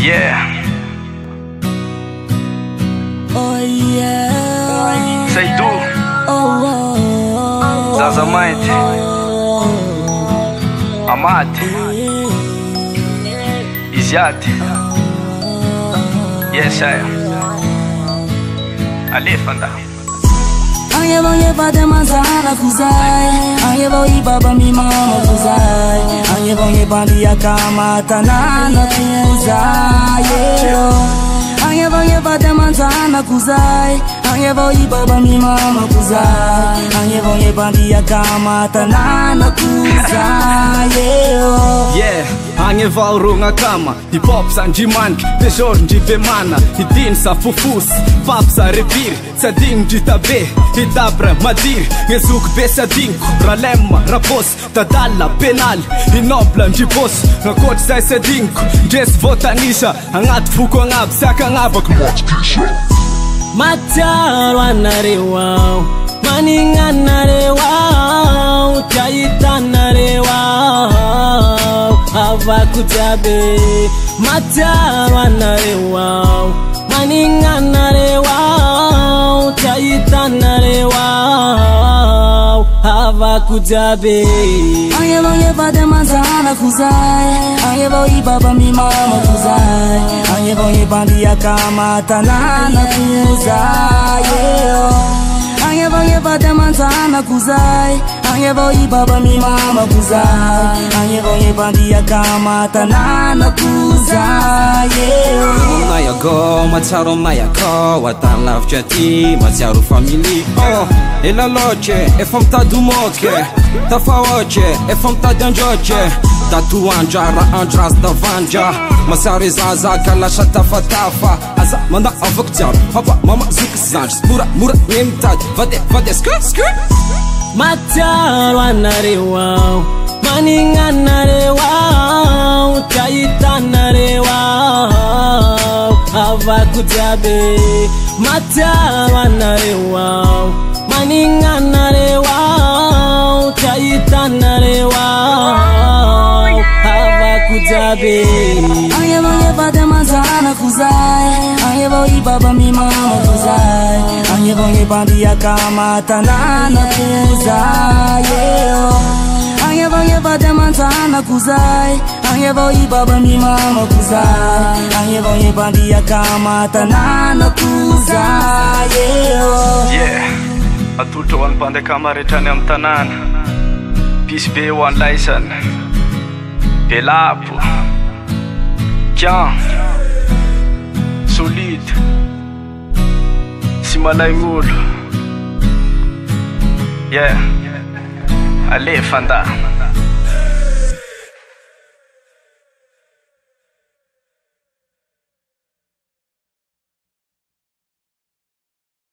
Yeah. Oh yeah. Say do. Zaza Mighty. Amati. Iziati. Yes, I am. Alefanda. Ayeva demazana kuzai, ayeva ibaba mi mama kuzai, ayeva bandia kama tanana kuzai. Ayeva demazana kuzai, ayeva ibaba mi mama kuzai, ayeva bandia kama tanana kuzai. Yeah, ayeva urunga kama hip hop sanjimanki, tejor njivemana, hidin sa fufus, pap sa revir, sadin jitabe. Hidabra, madir, ngezuk besa dinku Ralemma, rapos, tadala, penal Hinobla, njibos, ngakot sa isa dinku Njes votanisha, angat fuko ngab Saka ngabak Matar wanarewa Maningan narewa Chaitan narewa Hava kujabe Matar wanarewa Maningan narewa Chaitan narewa Hava kujabe Ayeva demazana kuzai, ayeva ibaba mi mama kuzai, ayeva bandia kama tanana kuzai. Ayeva demazana kuzai, ayeva ibaba mi mama kuzai, ayeva bandia kama tanana kuzai. Naya go, matsaro naya ko, watan lavcha ti, matsaro family. Oh, e la loce, e fam ta dumoke, ta faoce, e fam ta danjoce. Ta tu anjara, anjras da vanja, masari zaza kalasha tafa. Aza manda avok tiar, papa mama zik zanj, mura nemtad, vade sk. Matar wanarewa, maningan narewa, chaitan narewa, hava kujabe. Matar wanarewa, maningan narewa, chaitan narewa, hava kujabe. Ayeva demazana kuzai, ayeva ibaba mi mama kuzai, ayeva bandia kama tanana kuzai. Ayeva demazana kuzai, ayeva ibaba mi mama kuzai, ayeva bandia kama tanana kuzai. Yeah. Atulto wan pande kamare tani am tanan. Peace be one license. Pelapo. Tiens. Solide. Simalay ngolo. Yeah. Alefanda.